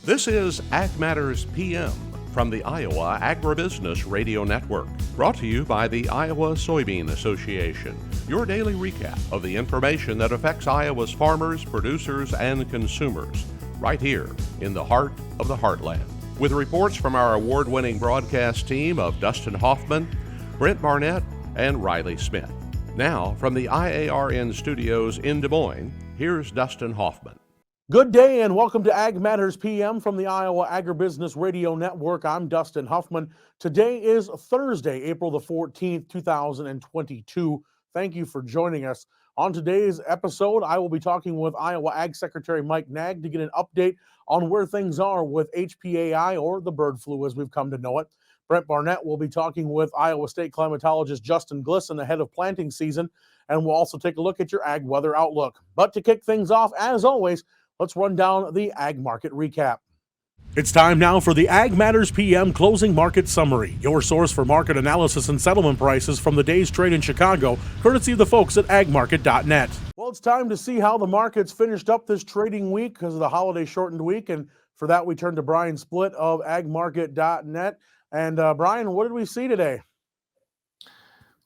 This is Ag Matters PM from the Iowa Agribusiness Radio Network, brought to you by the Iowa Soybean Association, your daily recap of the information that affects Iowa's farmers, producers, and consumers, right here in the heart of the heartland. With reports from our award-winning broadcast team of Dustin Hoffman, Brent Barnett, and Riley Smith. Now, from the IARN studios in Des Moines, here's Dustin Hoffman. Good day and welcome to Ag Matters PM from the Iowa Agribusiness Radio Network. I'm Dustin Huffman. Today is Thursday, April the 14th, 2022. Thank you for joining us. On today's episode, I will be talking with Iowa Ag Secretary Mike Naig to get an update on where things are with HPAI, or the bird flu as we've come to know it. Brent Barnett will be talking with Iowa State Climatologist Glisan ahead of planting season, and we'll also take a look at your ag weather outlook. But to kick things off, as always, let's run down the ag market recap. It's time now for the Ag Matters PM Closing Market Summary, your source for market analysis and settlement prices from the day's trade in Chicago, courtesy of the folks at agmarket.net. Well, it's time to see how the markets finished up this trading week because of the holiday shortened week, and for that we turn to Brian Splitt of agmarket.net. And Brian, what did we see today?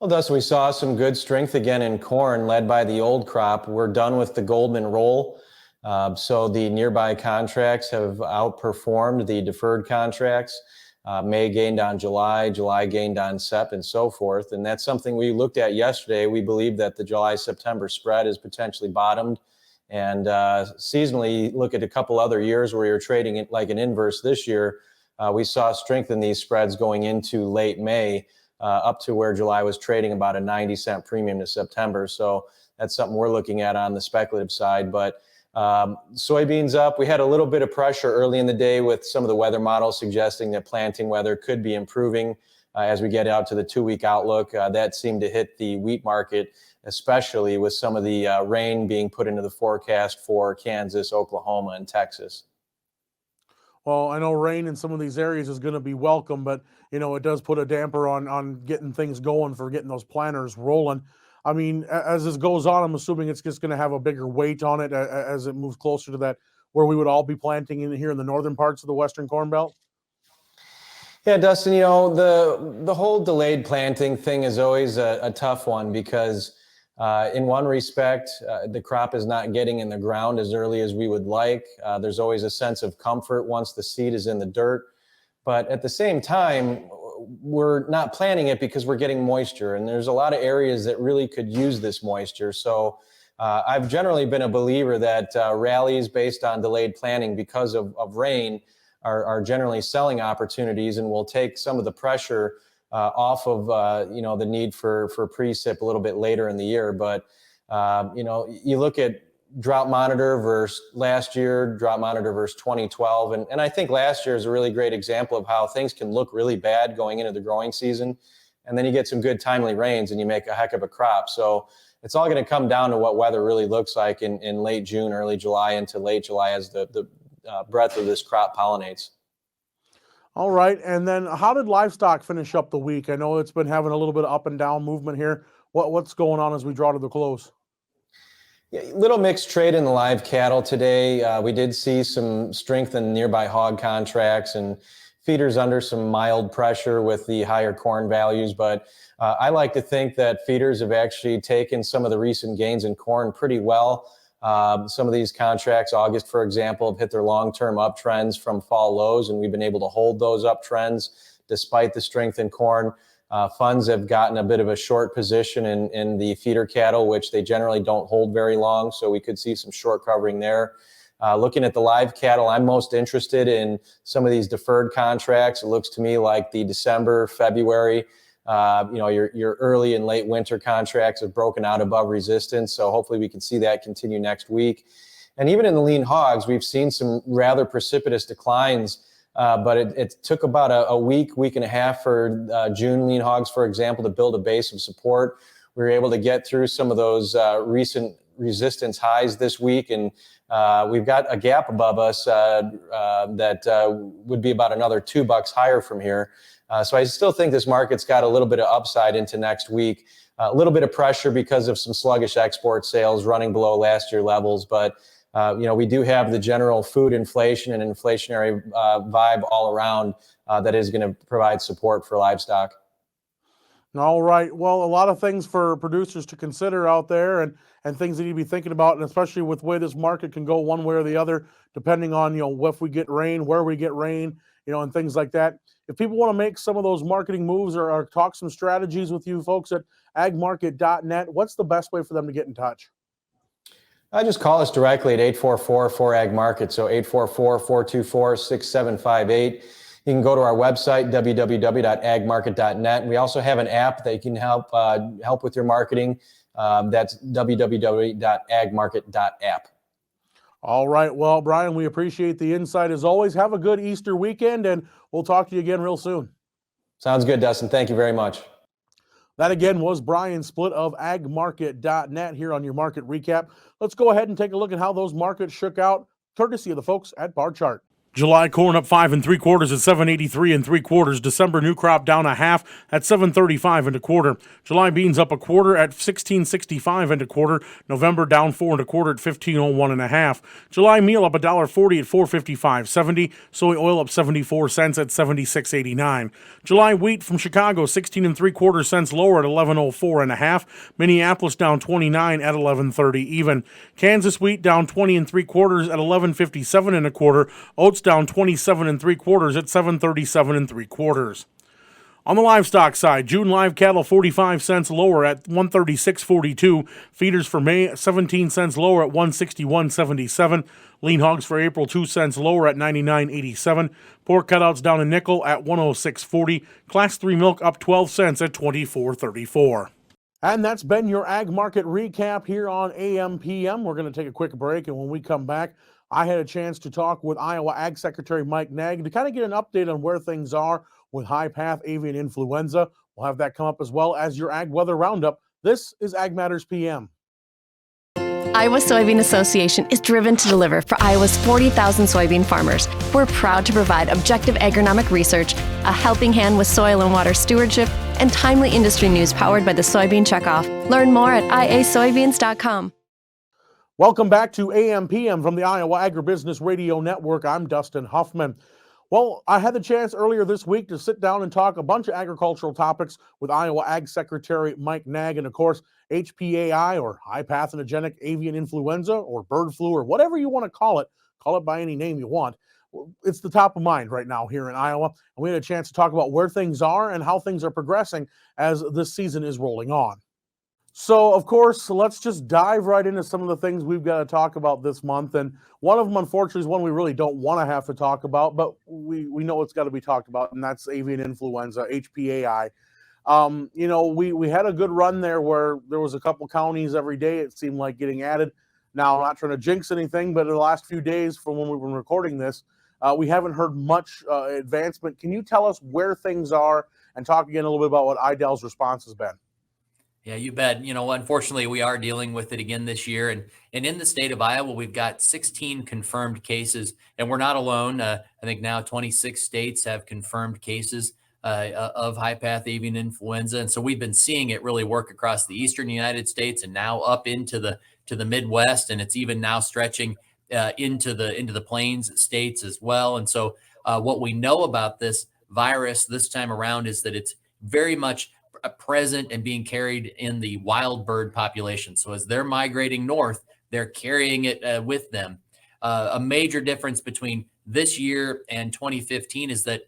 Well, Dustin, we saw some good strength again in corn led by the old crop. We're done with the Goldman roll. So the nearby contracts have outperformed the deferred contracts. May gained on July, July gained on Sep, and so forth. And that's something we looked at yesterday. We believe that the July-September spread is potentially bottomed. And seasonally, look at a couple other years where you're trading it like an inverse this year. We saw strength in these spreads going into late May, up to where July was trading about a 90-cent premium to September. So that's something we're looking at on the speculative side. But soybeans up. We had a little bit of pressure early in the day with some of the weather models suggesting that planting weather could be improving as we get out to the 2-week outlook. That seemed to hit the wheat market, especially with some of the rain being put into the forecast for Kansas, Oklahoma, and Texas. Well, I know rain in some of these areas is going to be welcome, but, you know, it does put a damper on getting things going for getting those planters rolling. I mean, as this goes on, I'm assuming it's just going to have a bigger weight on it as it moves closer to that where we would all be planting in here in the northern parts of the Western Corn Belt. Yeah, Dustin, you know, the whole delayed planting thing is always a tough one because in one respect, the crop is not getting in the ground as early as we would like. There's always a sense of comfort once the seed is in the dirt. But at the same time, we're not planting it because we're getting moisture, and there's a lot of areas that really could use this moisture. So I've generally been a believer that rallies based on delayed planting because of rain are generally selling opportunities and will take some of the pressure off of the need for precip a little bit later in the year. But you look at drought monitor versus last year, drought monitor versus 2012. And I think last year is a really great example of how things can look really bad going into the growing season. And then you get some good timely rains and you make a heck of a crop. So it's all going to come down to what weather really looks like in late June, early July into late July as the breadth of this crop pollinates. All right. And then how did livestock finish up the week? I know it's been having a little bit of up and down movement here. What's going on as we draw to the close? Yeah, little mixed trade in the live cattle today. We did see some strength in nearby hog contracts and feeders under some mild pressure with the higher corn values. But I like to think that feeders have actually taken some of the recent gains in corn pretty well. Some of these contracts, August, for example, have hit their long-term uptrends from fall lows, and we've been able to hold those uptrends despite the strength in corn. Funds have gotten a bit of a short position in the feeder cattle, which they generally don't hold very long. So we could see some short covering there. Looking at the live cattle, I'm most interested in some of these deferred contracts. It looks to me like the December, February, your early and late winter contracts have broken out above resistance. So hopefully we can see that continue next week. And even in the lean hogs, we've seen some rather precipitous declines. But it took about a week and a half for June lean hogs, for example, to build a base of support. We were able to get through some of those recent resistance highs this week, and we've got a gap above us that would be about another $2 higher from here. So I still think this market's got a little bit of upside into next week. A little bit of pressure because of some sluggish export sales running below last year levels, but we do have the general food inflation and inflationary vibe all around that is going to provide support for livestock. All right. Well, a lot of things for producers to consider out there, and things that you need to be thinking about, and especially with the way this market can go one way or the other, depending on, if we get rain, where we get rain, and things like that. If people want to make some of those marketing moves or talk some strategies with you folks at agmarket.net, what's the best way for them to get in touch? Just call us directly at 844-4AG-MARKET, so 844-424-6758. You can go to our website, www.agmarket.net. We also have an app that can help with your marketing. That's www.agmarket.app. All right. Well, Brian, we appreciate the insight as always. Have a good Easter weekend, and we'll talk to you again real soon. Sounds good, Dustin. Thank you very much. That again was Brian Splitt of agmarket.net here on your market recap. Let's go ahead and take a look at how those markets shook out, courtesy of the folks at Bar Chart. July corn up 5 3/4 at 783 3/4. December new crop down a half at 735 1/4. July beans up a quarter at 1665 1/4. November down 4 1/4 at 1501 1/2. July meal up $1.40 at 455.70. Soy oil up 74 cents at 76.89. July wheat from Chicago 16 3/4 cents lower at 1104 1/2. Minneapolis down 29 at 1130 even. Kansas wheat down 20 3/4 at 1157 1/4. Oats down 27 3/4 at 737 3/4. On the livestock side, June live cattle 45 cents lower at 136.42. Feeders for May 17 cents lower at 161.77. Lean hogs for April 2 cents lower at 99.87. Pork cutouts down a nickel at 106.40. Class 3 milk up 12 cents at 24.34. And that's been your ag market recap here on AMPM. We're going to take a quick break, and when we come back, I had a chance to talk with Iowa Ag Secretary Mike Naig to kind of get an update on where things are with high-path avian influenza. We'll have that come up as well as your ag weather roundup. This is Ag Matters PM. Iowa Soybean Association is driven to deliver for Iowa's 40,000 soybean farmers. We're proud to provide objective agronomic research, a helping hand with soil and water stewardship, and timely industry news powered by the Soybean Checkoff. Learn more at iasoybeans.com. Welcome back to AMPM from the Iowa Agribusiness Radio Network. I'm Dustin Huffman. Well, I had the chance earlier this week to sit down and talk a bunch of agricultural topics with Iowa Ag Secretary Mike Naig, and of course, HPAI, or high pathogenic avian influenza, or bird flu, or whatever you want to call it by any name you want. It's the top of mind right now here in Iowa, and we had a chance to talk about where things are and how things are progressing as this season is rolling on. So, of course, let's just dive right into some of the things we've got to talk about this month. And one of them, unfortunately, is one we really don't want to have to talk about, but we know it's got to be talked about, and that's avian influenza, HPAI. We had a good run there where there was a couple counties every day, it seemed like, getting added. Now, I'm not trying to jinx anything, but in the last few days from when we've been recording this, we haven't heard much advancement. Can you tell us where things are and talk again a little bit about what IDEL's response has been? Yeah, you bet. Unfortunately, we are dealing with it again this year. And in the state of Iowa, we've got 16 confirmed cases, and we're not alone. I think now 26 states have confirmed cases of high-path avian influenza. And so we've been seeing it really work across the eastern United States and now up into the Midwest. And it's even now stretching into the plains states as well. And so what we know about this virus this time around is that it's very much present and being carried in the wild bird population. So as they're migrating north, they're carrying it with them. A major difference between this year and 2015 is that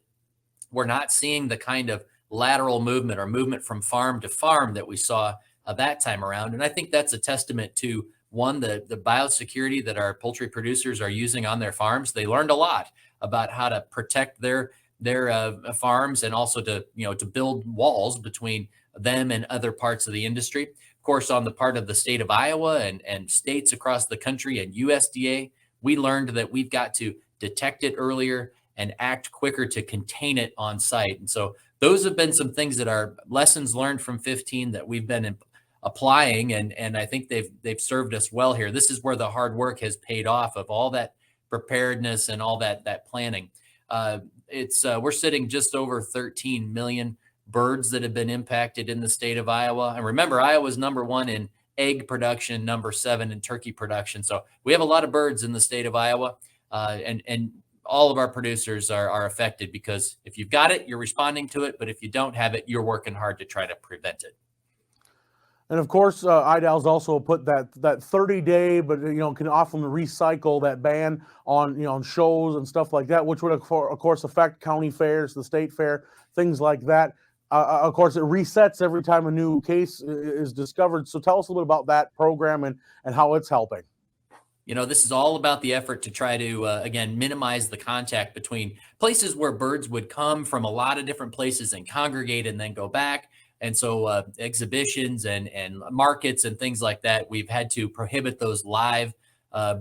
we're not seeing the kind of lateral movement or movement from farm to farm that we saw that time around. And I think that's a testament to, one, the biosecurity that our poultry producers are using on their farms. They learned a lot about how to protect their farms, and also to build walls between them and other parts of the industry. Of course, on the part of the state of Iowa and states across the country and USDA, we learned that we've got to detect it earlier and act quicker to contain it on site. And so those have been some things that are lessons learned from 15 that we've been applying, and I think they've served us well here. This is where the hard work has paid off, of all that preparedness and all that planning. We're sitting just over 13 million birds that have been impacted in the state of Iowa. And remember, Iowa's number one in egg production number 7 in turkey production. So we have a lot of birds in the state of Iowa, and all of our producers are affected, because if you've got it, you're responding to it. But if you don't have it, you're working hard to try to prevent it. And of course, IDAL's also put that 30-day, but can often recycle that ban on on shows and stuff like that, which would of course affect county fairs, the state fair, things like that. Of course, it resets every time a new case is discovered. So tell us a little bit about that program and how it's helping. This is all about the effort to try to, again, minimize the contact between places where birds would come from a lot of different places and congregate and then go back. And so exhibitions and markets and things like that, we've had to prohibit those live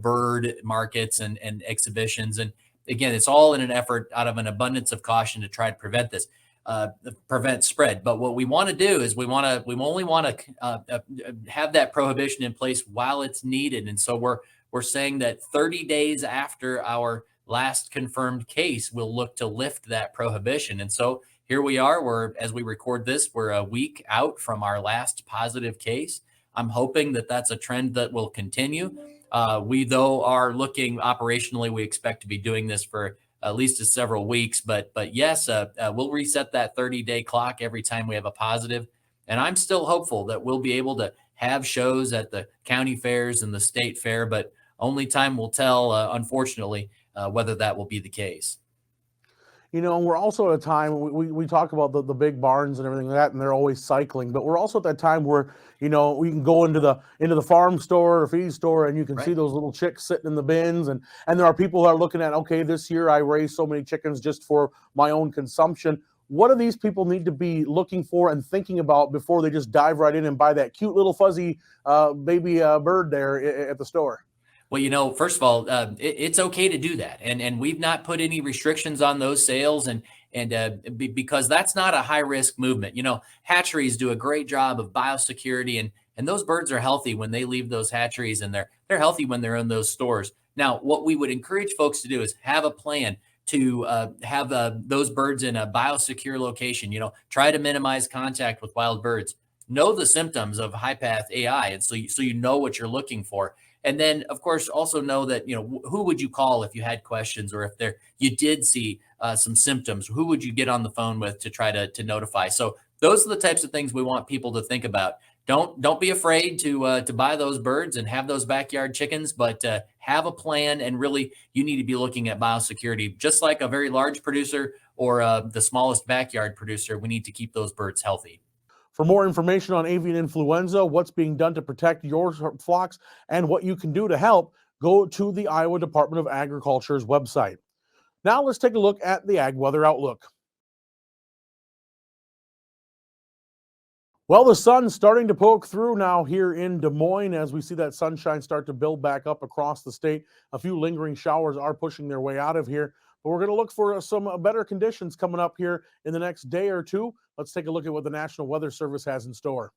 bird markets and exhibitions. And again, it's all in an effort out of an abundance of caution to try to prevent this, prevent spread. But what we want to do is we only want to have that prohibition in place while it's needed. And so we're saying that 30 days after our last confirmed case, we'll look to lift that prohibition. And so here we are, as we record this, we're a week out from our last positive case. I'm hoping that that's a trend that will continue. We, though, are looking operationally, we expect to be doing this for at least several weeks. But yes, we'll reset that 30-day clock every time we have a positive. And I'm still hopeful that we'll be able to have shows at the county fairs and the state fair, but only time will tell, unfortunately, whether that will be the case. And we're also at a time, we talk about the big barns and everything like that, and they're always cycling, but we're also at that time where, we can go into the farm store or feed store, and you can see those little chicks sitting in the bins. And there are people who are looking at, okay, this year I raised so many chickens just for my own consumption. What do these people need to be looking for and thinking about before they just dive right in and buy that cute little fuzzy baby bird there at the store? Well, first of all, it's okay to do that. And we've not put any restrictions on those sales, and because that's not a high risk movement. Hatcheries do a great job of biosecurity, and those birds are healthy when they leave those hatcheries, and they're healthy when they're in those stores. Now, what we would encourage folks to do is have a plan to have those birds in a biosecure location. Try to minimize contact with wild birds. Know the symptoms of HPAI, and so you know what you're looking for. And then, of course, also know that, who would you call if you had questions, or if you did see some symptoms? Who would you get on the phone with to try to notify? So those are the types of things we want people to think about. Don't be afraid to buy those birds and have those backyard chickens, but have a plan. And really, you need to be looking at biosecurity, just like a very large producer or the smallest backyard producer. We need to keep those birds healthy. For more information on avian influenza, what's being done to protect your flocks, and what you can do to help, go to the Iowa Department of Agriculture's website. Now let's take a look at the ag weather outlook. Well, the sun's starting to poke through now here in Des Moines as we see that sunshine start to build back up across the state. A few lingering showers are pushing their way out of here, but we're going to look for some better conditions coming up here in the next day or two. Let's take a look at what the National Weather Service has in store.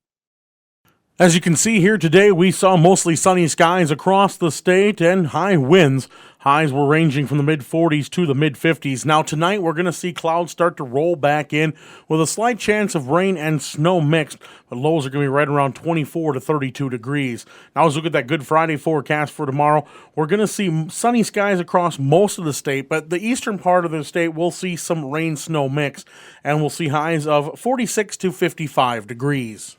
As you can see here today, we saw mostly sunny skies across the state and high winds. Highs were ranging from the mid-40s to the mid-50s. Now tonight, we're going to see clouds start to roll back in with a slight chance of rain and snow mixed, but lows are going to be right around 24 to 32 degrees. Now let's look at that Good Friday forecast for tomorrow. We're going to see sunny skies across most of the state, but the eastern part of the state will see some rain-snow mix, and we'll see highs of 46 to 55 degrees.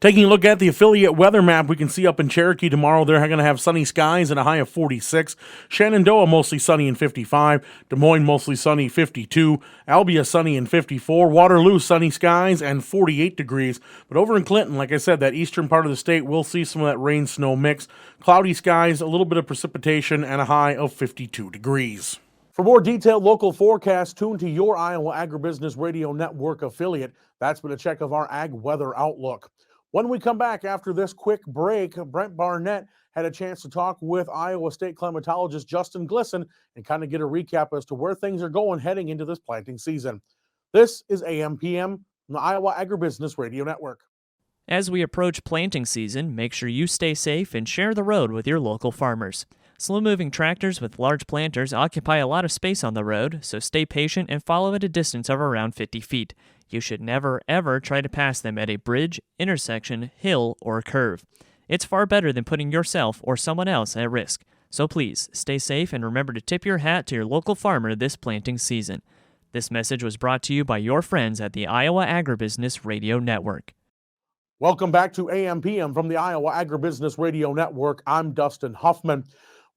Taking a look at the affiliate weather map, we can see up in Cherokee tomorrow, they're going to have sunny skies and a high of 46. Shenandoah, mostly sunny and 55. Des Moines, mostly sunny, 52. Albia, sunny and 54. Waterloo, sunny skies and 48 degrees. But over in Clinton, like I said, that eastern part of the state will see some of that rain-snow mix. Cloudy skies, a little bit of precipitation, and a high of 52 degrees. For more detailed local forecasts, tune to your Iowa Agribusiness Radio Network affiliate. That's been a check of our ag weather outlook. When we come back after this quick break, Brent Barnett had a chance to talk with Iowa State Climatologist Dustin and kind of get a recap as to where things are going heading into this planting season. This is AMPM from the Iowa Agribusiness Radio Network. As we approach planting season, make sure you stay safe and share the road with your local farmers. Slow-moving tractors with large planters occupy a lot of space on the road, so stay patient and follow at a distance of around 50 feet. You should never, ever try to pass them at a bridge, intersection, hill, or curve. It's far better than putting yourself or someone else at risk. So please, stay safe and remember to tip your hat to your local farmer this planting season. This message was brought to you by your friends at the Iowa Agribusiness Radio Network. Welcome back to AMPM from the Iowa Agribusiness Radio Network. I'm Dustin Huffman.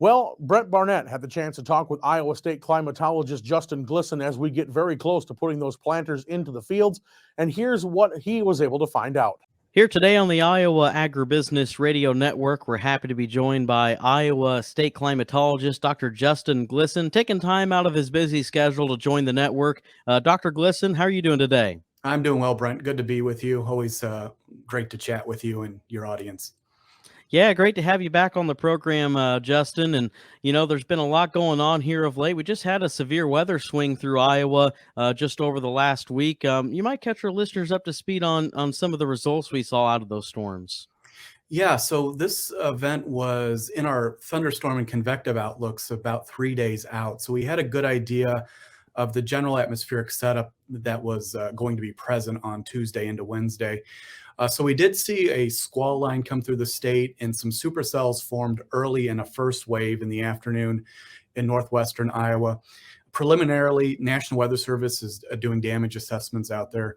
Well, Brent Barnett had the chance to talk with Iowa State Climatologist Glisan as we get very close to putting those planters into the fields. And here's what he was able to find out. Here today on the Iowa Agribusiness Radio Network, we're happy to be joined by Iowa State Climatologist Dr. Glisan, taking time out of his busy schedule to join the network. Dr. Glisan, how are you doing today? I'm doing well, Brent. Good to be with you. Always great to chat with you and your audience. Yeah, great to have you back on the program, Justin. And, you know, there's been a lot going on here of late. We just had a severe weather swing through Iowa just over the last week. You might catch our listeners up to speed on some of the results we saw out of those storms. Yeah, so this event was in our thunderstorm and convective outlooks about 3 days out. So we had a good idea of the general atmospheric setup that was going to be present on Tuesday into Wednesday. So we did see a squall line come through the state, and some supercells formed early in a first wave in the afternoon in northwestern Iowa. Preliminarily, National Weather Service is doing damage assessments out there.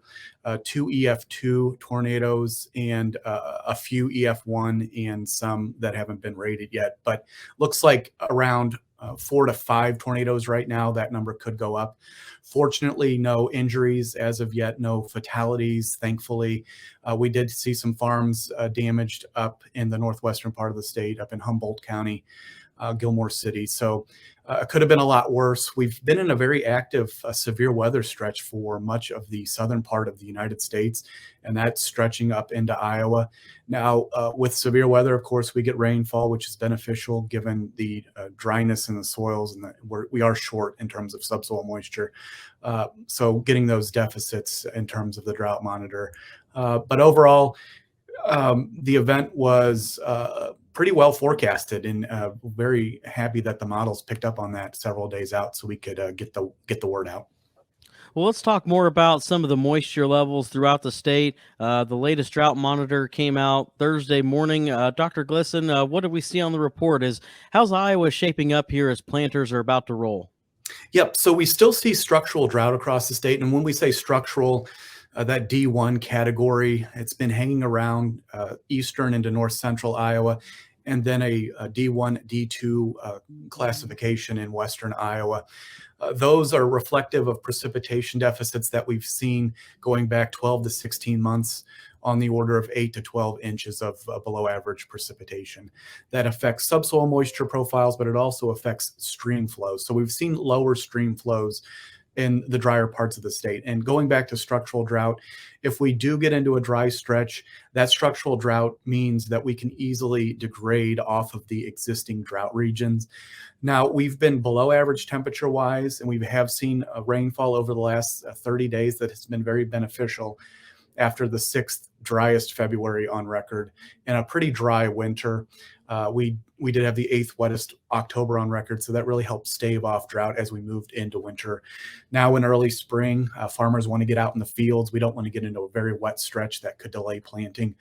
2 EF2 tornadoes and a few EF1 and some that haven't been rated yet. But looks like around 4 to 5 tornadoes right now. That number could go up. Fortunately, no injuries as of yet, no fatalities, thankfully. We did see some farms damaged up in the northwestern part of the state, up in Humboldt County, Gilmore City. So it could have been a lot worse. We've been in a very active severe weather stretch for much of the southern part of the United States, and that's stretching up into Iowa. Now, with severe weather, of course, we get rainfall, which is beneficial given the dryness in the soils, and we are short in terms of subsoil moisture. So getting those deficits in terms of the drought monitor. But overall, the event was pretty well forecasted, and very happy that the models picked up on that several days out so we could get the word out. Well, let's talk more about some of the moisture levels throughout the state. The latest drought monitor came out Thursday morning. Dr. Glisan, what did we see on the report? How's Iowa shaping up here as planters are about to roll? Yep, so we still see structural drought across the state, and when we say structural, that D1 category, it's been hanging around eastern into north central Iowa, and then a D1, D2 classification in western Iowa. Those are reflective of precipitation deficits that we've seen going back 12 to 16 months on the order of 8 to 12 inches of below average precipitation. That affects subsoil moisture profiles, but it also affects stream flows. So we've seen lower stream flows in the drier parts of the state. And going back to structural drought, if we do get into a dry stretch, that structural drought means that we can easily degrade off of the existing drought regions. Now, we've been below average temperature wise, and we have seen a rainfall over the last 30 days that has been very beneficial after the 6th driest February on record and a pretty dry winter. We did have the 8th wettest October on record, so that really helped stave off drought as we moved into winter. Now in early spring, farmers want to get out in the fields. We don't want to get into a very wet stretch that could delay planting,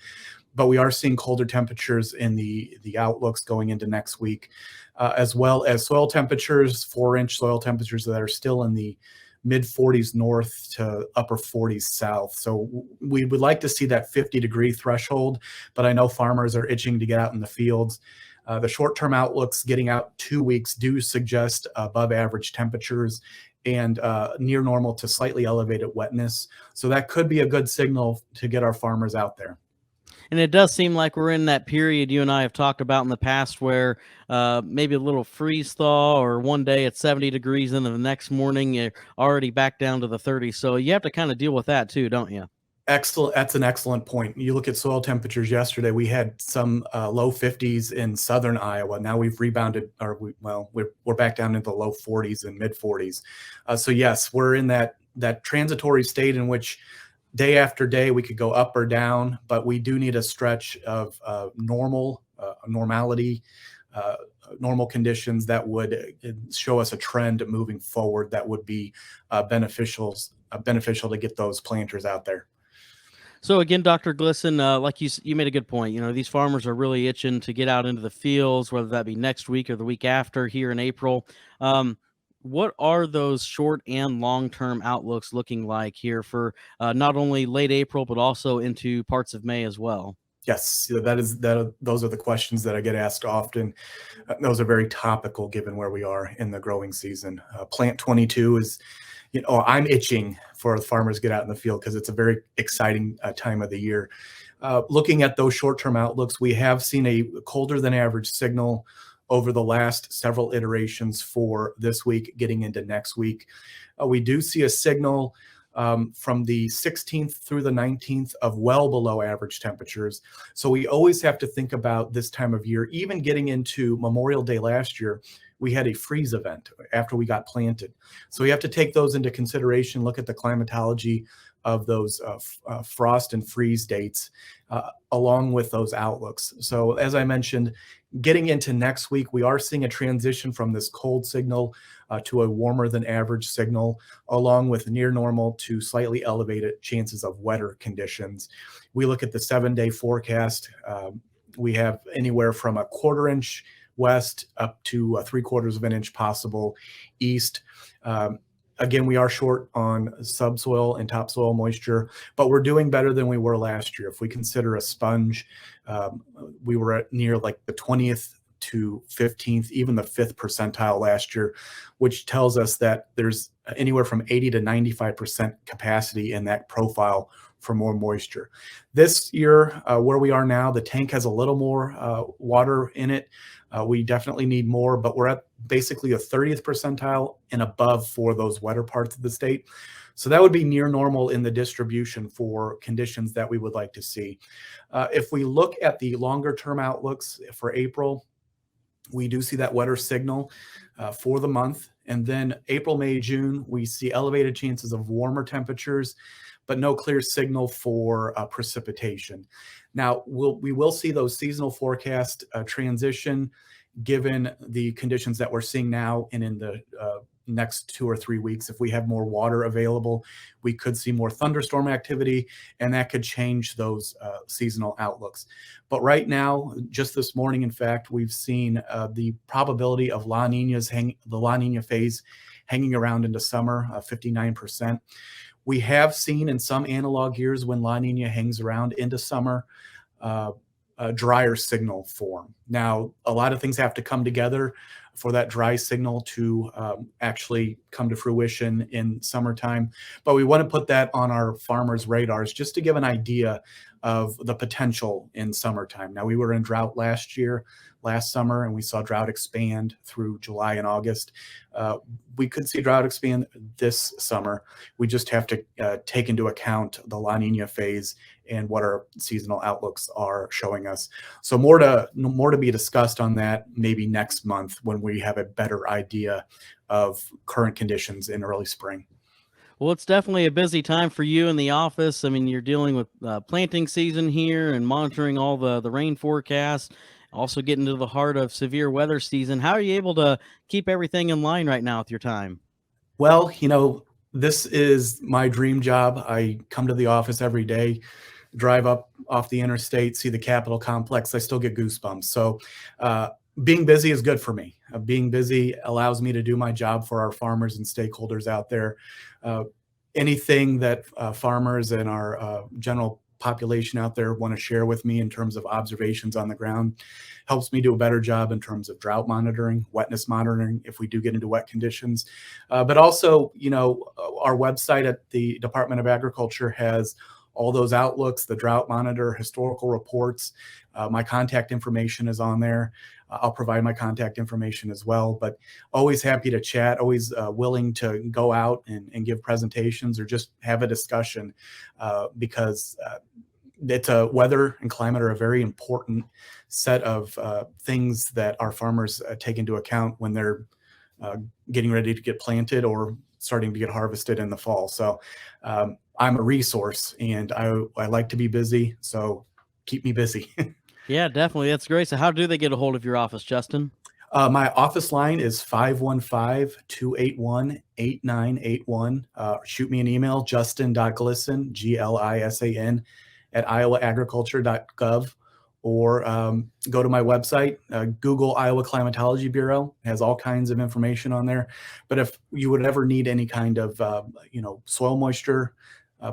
but we are seeing colder temperatures in the outlooks going into next week, as well as soil temperatures, 4-inch soil temperatures that are still in the mid 40s north to upper 40s south. So we would like to see that 50-degree threshold, but I know farmers are itching to get out in the fields. The short-term outlooks getting out 2 weeks do suggest above average temperatures and near normal to slightly elevated wetness. So that could be a good signal to get our farmers out there. And it does seem like we're in that period you and I have talked about in the past where maybe a little freeze thaw, or one day it's 70 degrees and then the next morning you're already back down to the 30s. So you have to kind of deal with that too, don't you? Excellent. That's an excellent point. You look at soil temperatures yesterday, we had some low 50s in southern Iowa. Now we've rebounded, we're back down into the low 40s and mid 40s. So yes, we're in that transitory state in which day after day we could go up or down, but we do need a stretch of normality normal conditions that would show us a trend moving forward that would be beneficial to get those planters out there. So again, Dr. Glisan, like you made a good point. These farmers are really itching to get out into the fields, whether that be next week or the week after here in April. What are those short and long-term outlooks looking like here for not only late April, but also into parts of May as well? Yes, those are the questions that I get asked often. Those are very topical given where we are in the growing season. Plant 22 is, I'm itching for the farmers to get out in the field because it's a very exciting time of the year. Looking at those short-term outlooks, we have seen a colder than average signal over the last several iterations for this week getting into next week. We do see a signal from the 16th through the 19th of well below average temperatures. So we always have to think about this time of year. Even getting into Memorial Day last year, we had a freeze event after we got planted. So we have to take those into consideration, look at the climatology of those frost and freeze dates along with those outlooks. So as I mentioned, getting into next week, we are seeing a transition from this cold signal to a warmer than average signal, along with near normal to slightly elevated chances of wetter conditions. We look at the 7-day forecast. We have anywhere from a 1/4 inch west up to 3/4 of an inch possible east. Again, we are short on subsoil and topsoil moisture, but we're doing better than we were last year. If we consider a sponge, we were at near like the 20th to 15th, even the 5th percentile last year, which tells us that there's anywhere from 80 to 95% capacity in that profile for more moisture. This year, where we are now, the tank has a little more water in it. We definitely need more, but we're at basically a 30th percentile and above for those wetter parts of the state. So that would be near normal in the distribution for conditions that we would like to see. If we look at the longer term outlooks for April, we do see that wetter signal for the month. And then April, May, June, we see elevated chances of warmer temperatures, but no clear signal for precipitation. Now, we will see those seasonal forecast transition given the conditions that we're seeing now and in the next 2 or 3 weeks. If we have more water available, we could see more thunderstorm activity, and that could change those seasonal outlooks. But right now, just this morning, in fact, we've seen the probability of La Nina phase hanging around into summer, 59%. We have seen in some analog years when La Nina hangs around into summer, a drier signal form. Now, a lot of things have to come together for that dry signal to actually come to fruition in summertime. But we want to put that on our farmers' radars just to give an idea of the potential in summertime. Now, we were in drought last summer, and we saw drought expand through July and August. We could see drought expand this summer. We just have to take into account the La Nina phase and what our seasonal outlooks are showing us. So more to be discussed on that maybe next month when we have a better idea of current conditions in early spring. Well, it's definitely a busy time for you in the office. I mean, you're dealing with planting season here and monitoring all the rain forecasts, also getting to the heart of severe weather season. How are you able to keep everything in line right now with your time? Well, this is my dream job. I come to the office every day, drive up off the interstate, see the Capitol complex. I still get goosebumps. So being busy is good for me. Being busy allows me to do my job for our farmers and stakeholders out there. Anything that farmers and our general population out there want to share with me in terms of observations on the ground helps me do a better job in terms of drought monitoring, wetness monitoring if we do get into wet conditions. But also, our website at the Department of Agriculture has all those outlooks, the drought monitor, historical reports. My contact information is on there. I'll provide my contact information as well, but always happy to chat, always willing to go out and give presentations or just have a discussion because it's weather and climate are a very important set of things that our farmers take into account when they're getting ready to get planted or starting to get harvested in the fall. So I'm a resource and I like to be busy. So keep me busy. Yeah, definitely. That's great. So how do they get a hold of your office, Justin? My office line is 515-281-8981. Shoot me an email, justin.glisan, Glisan, at iowaagriculture.gov, or go to my website, Google Iowa Climatology Bureau. It has all kinds of information on there. But if you would ever need any kind of soil moisture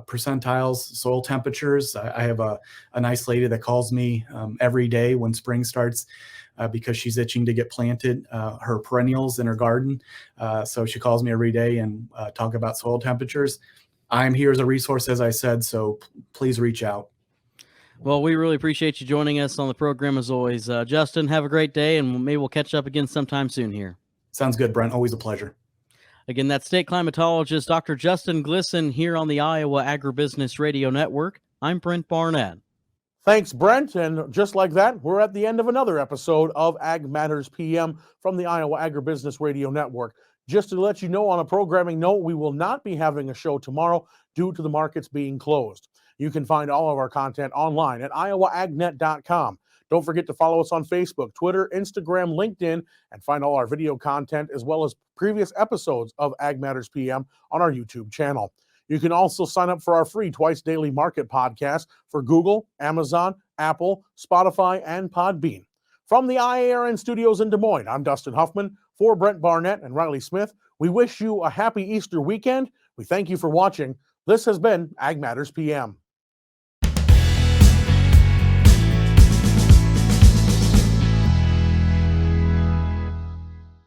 percentiles, soil temperatures, I have a nice lady that calls me every day when spring starts, because she's itching to get planted, her perennials in her garden. So she calls me every day and talk about soil temperatures. I'm here as a resource, as I said, so please reach out. Well, we really appreciate you joining us on the program as always. Justin, have a great day, and maybe we'll catch up again sometime soon here. Sounds good, Brent. Always a pleasure. Again, that's state climatologist Dr. Justin Glisan here on the Iowa Agribusiness Radio Network. I'm Brent Barnett. Thanks, Brent. And just like that, we're at the end of another episode of Ag Matters PM from the Iowa Agribusiness Radio Network. Just to let you know on a programming note, we will not be having a show tomorrow due to the markets being closed. You can find all of our content online at iowaagnet.com. Don't forget to follow us on Facebook, Twitter, Instagram, LinkedIn, and find all our video content as well as previous episodes of Ag Matters PM on our YouTube channel. You can also sign up for our free twice daily market podcast for Google, Amazon, Apple, Spotify, and Podbean. From the IARN studios in Des Moines, I'm Dustin Huffman. For Brent Barnett and Riley Smith, we wish you a happy Easter weekend. We thank you for watching. This has been Ag Matters PM.